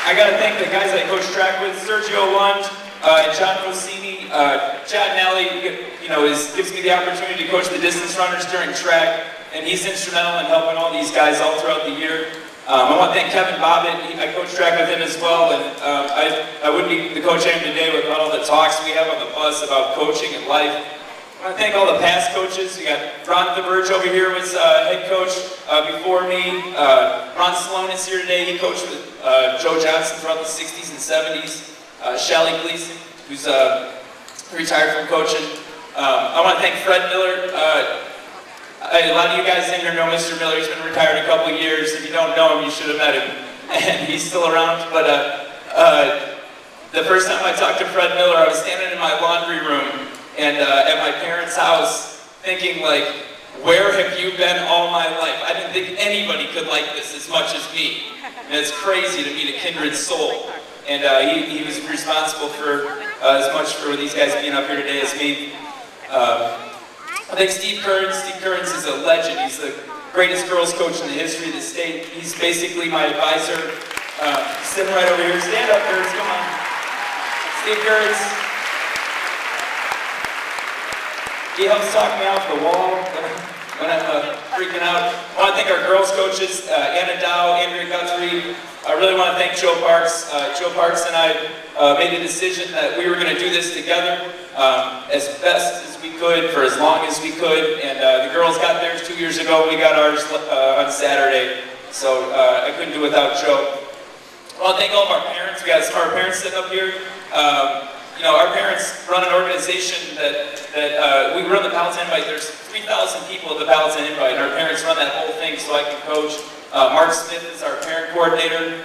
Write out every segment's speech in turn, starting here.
I got to thank the guys I coach track with, Sergio Lund, and John Rossini. Chad Nally, gives me the opportunity to coach the distance runners during track, and he's instrumental in helping all these guys all throughout the year. I want to thank Kevin Bobbitt. I coach track with him as well, and I wouldn't be the coach I am today without all the talks we have on the bus about coaching and life. I want to thank all the past coaches. We got Ron DeBerge over here was head coach before me. Ron Sloan is here today. He coached with Joe Johnson throughout the 60s and 70s. Shelly Gleason, who's retired from coaching. I want to thank Fred Miller. A lot of you guys in here know Mr. Miller. He's been retired a couple of years. If you don't know him, you should have met him. And he's still around. But the first time I talked to Fred Miller, I was standing in my laundry room and at my parents' house thinking, like, where have you been all my life? I didn't think anybody could like this as much as me. And it's crazy to meet a kindred soul. And he was responsible for as much for these guys being up here today as me. I think Steve Kearns. Steve Kearns is a legend. He's the greatest girls coach in the history of the state. He's basically my advisor. Sitting right over here. Stand up, Kearns. Come on. Steve Kearns. He helps talk me off the wall when I'm freaking out. I want to thank our girls coaches, Anna Dow, Andrea Guthrie. I really want to thank Joe Parks. Joe Parks and I made a decision that we were going to do this together as best as we could for as long as we could. And the girls got theirs 2 years ago. We got ours on Saturday. So I couldn't do it without Joe. I want to thank all of our parents. We got some of our parents sitting up here. Our parents run an organization that we run the Palatine Invite. There's 3,000 people at the Palatine Invite, and our parents run that whole thing so I can coach. Mark Smith is our parent coordinator.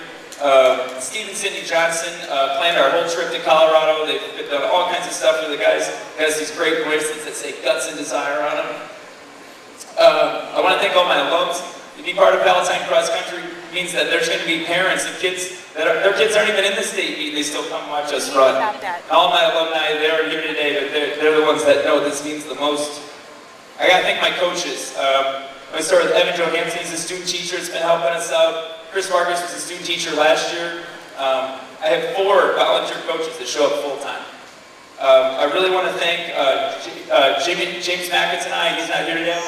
Steve and Cindy Johnson planned our whole trip to Colorado. They've done all kinds of stuff for the guys. Has these great bracelets that say Guts and Desire on them. I want to thank all my alums. To be part of Palatine Cross Country means that there's going to be parents and kids their kids aren't even in the state meet, they still come watch us run. All my alumni, they're here today, but they're the ones that know this means the most. I gotta thank my coaches. I'm gonna start with Evan Johansson. He's a student teacher that's been helping us out. Chris Vargas was a student teacher last year. I have 4 volunteer coaches that show up full time. I really want to thank James McIntyre. He's not here today,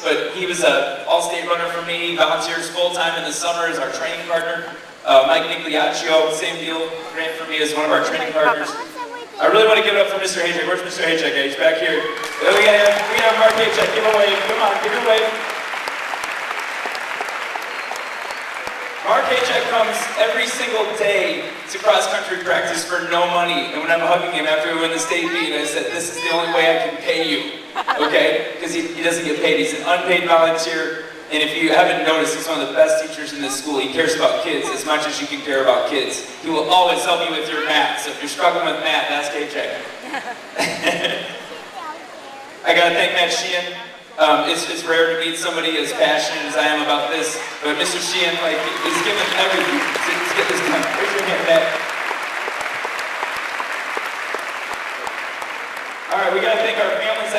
but he was an all-state runner for me. He volunteers full-time in the summer as our training partner. Mike Nigliaccio, same deal, ran for me as one of our training partners. I really want to give it up for Mr. Hayek. Where's Mr. Hayek? He's back here. We have Mark Hayek. Give a wave. Come on, give a wave. Mark Hayek comes every single day to cross-country practice for no money. And when I'm hugging him after we win the state meet, I said, this is the only way I can pay you, okay? Because he doesn't get paid. He's an unpaid volunteer. And if you haven't noticed, he's one of the best teachers in this school. He cares about kids as much as you can care about kids. He will always help you with your math. So if you're struggling with math, ask Hayek. I gotta thank Matt Sheehan. It's rare to meet somebody as passionate as I am about this, but Mr. Sheehan, he's given everything to get this done. Raise your hand, Matt. All right, we gotta thank our families.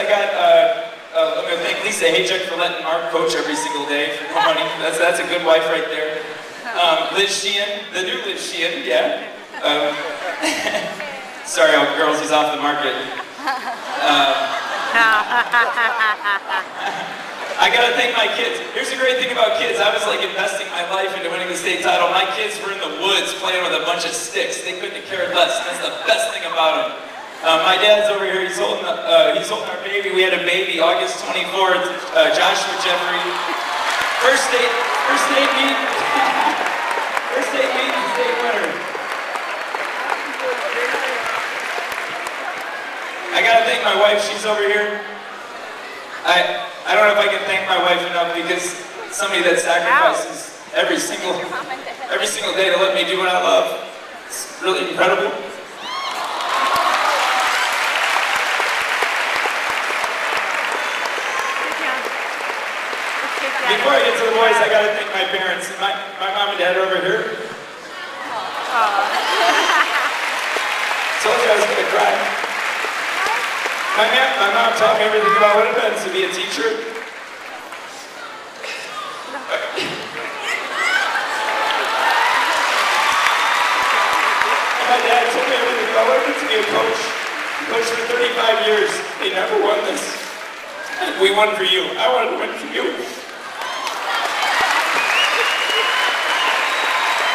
I'm gonna thank Lisa Hayek for letting Mark coach every single day for no money. That's a good wife right there. Liz Sheehan, the new Liz Sheehan, yeah. Sorry, girls, he's off the market. I gotta thank my kids. Here's the great thing about kids. I was investing my life into winning the state title. My kids were in the woods playing with a bunch of sticks. They couldn't have cared less. That's the best thing about them. My dad's over here. He's holding our baby. We had a baby August 24th. Joshua Jeffrey. First state meet. First state meet and state winner. I gotta thank my wife. She's over here. I don't know if I can thank my wife enough because somebody that sacrifices every single day to let me do what I love. It's really incredible. Before I get to the boys, I gotta thank my parents. My mom and dad are over here. Told you I was gonna cry. My mom taught me everything about what it means to be a teacher. my dad told me everything. I wanted to be a coach. Coached for 35 years. They never won this. We won for you. I wanted to win for you.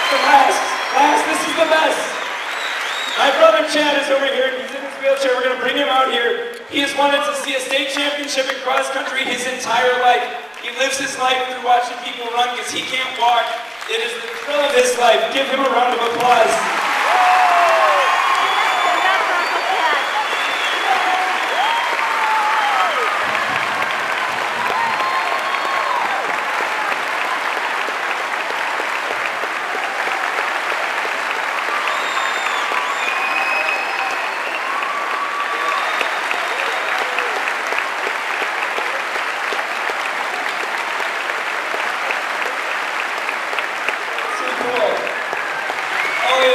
The last, this is the best. My brother Chad is over here. He's in his wheelchair. We're going to bring him out here. He has wanted to see a state championship in cross country his entire life. He lives his life through watching people run because he can't walk. It is the thrill of his life. Give him a round of applause.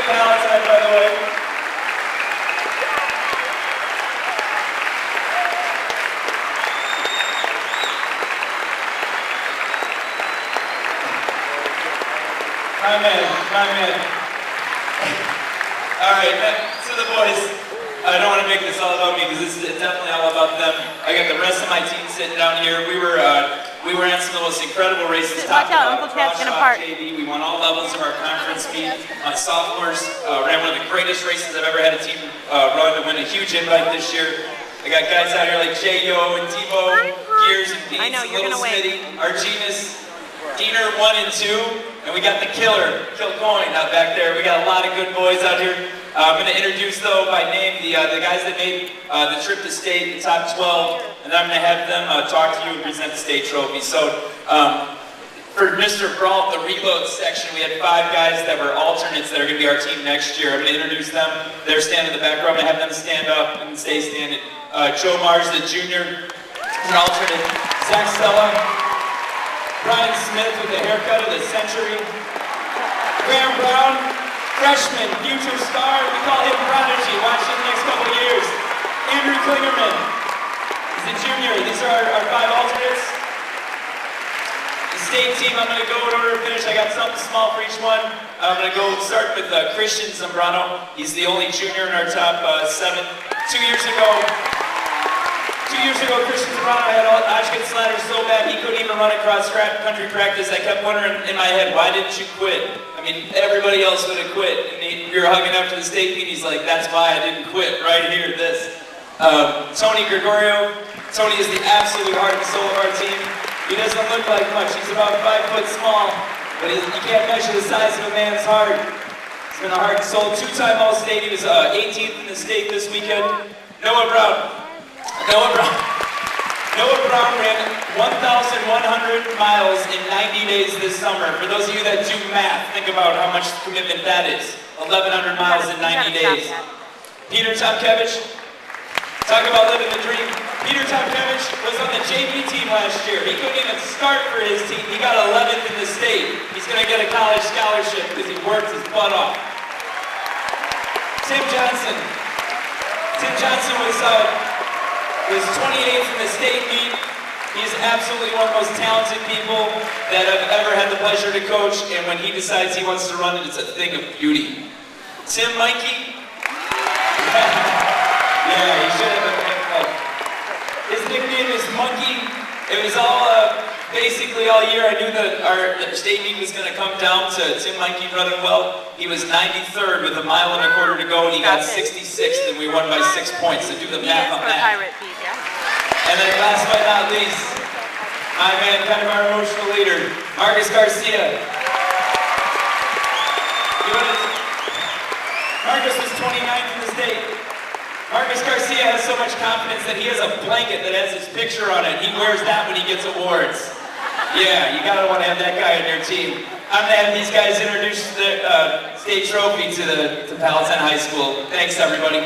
Valentine, by the way. My man. All right, to the boys. I don't want to make this all about me because this is definitely all about them. I got the rest of my team sitting down here. We were in some of the most incredible races. Watch out, Uncle Cat's gonna park. JV. We won all levels of our conference meet. My sophomores ran one of the greatest races I've ever had a team run to win a huge invite this year. I got guys out here like J.O. and Tebow, Gears and Beats, I know, you're Little gonna Smitty, Arginus, Diener 1 and 2, and we got the killer, Kilcoyne out back there. We got a lot of good boys out here. I'm going to introduce, though, by name the guys that made the trip to state, the top 12, and then I'm going to have them talk to you and present the state trophy. So, for Mr. Brault, the reload section, we had 5 guys that were alternates that are going to be our team next year. I'm going to introduce them. They're standing in the back row. I'm going to have them stand up and stay standing. Joe Mars, the junior, an alternate. Zach Stella. Brian Smith with the haircut of the century. Graham Brown, freshman, future star. We call him Prodigy. Watch him the next couple of years. Andrew Klingerman. He's a junior. These are our 5 alternates. The state team, I'm going to go in order to finish. I got something small for each one. I'm going to go start with Christian Zambrano. He's the only junior in our top 7. 2 years ago, Christian Zambrano had Oshkosh Sliders so bad he couldn't even run across country practice. I kept wondering in my head, why didn't you quit? I mean, everybody else would have quit. And we were hugging after the state meet. He's like, that's why I didn't quit. Right here, this. Tony Gregorio. Tony is the absolute heart and soul of our team. He doesn't look like much. He's about 5 foot small, but you can't measure the size of a man's heart. He's been a heart and soul. 2-time All-State. He was 18th in the state this weekend. Noah Brown ran 1,100 miles in 90 days this summer. For those of you that do math, think about how much commitment that is. 1,100 miles in 90 days. Peter Tomkevich, talk about living the dream. Peter Tomkevich was on the JV team last year. He couldn't even start for his team. He got 11th in the state. He's going to get a college scholarship because he worked his butt off. Tim Johnson was 28th in the state meet. He's absolutely one of the most talented people that I've ever had the pleasure to coach, and when he decides he wants to run it, it's a thing of beauty. Tim Mikey? Yeah, he should have been picked up. His nickname is Monkey. It was all, basically all year I knew that our state meet was going to come down to Tim Mikey running well. He was 93rd with 1.25 miles to go, and he got 66th, and we won by 6 points. So do the math on that. And then last but not least, my man, kind of our emotional leader, Marcus Garcia. Marcus was 29th in the state. Marcus Garcia has so much confidence that he has a blanket that has his picture on it. He wears that when he gets awards. Yeah, you gotta want to have that guy on your team. I'm gonna have these guys introduce the state trophy to Palatine High School. Thanks, everybody.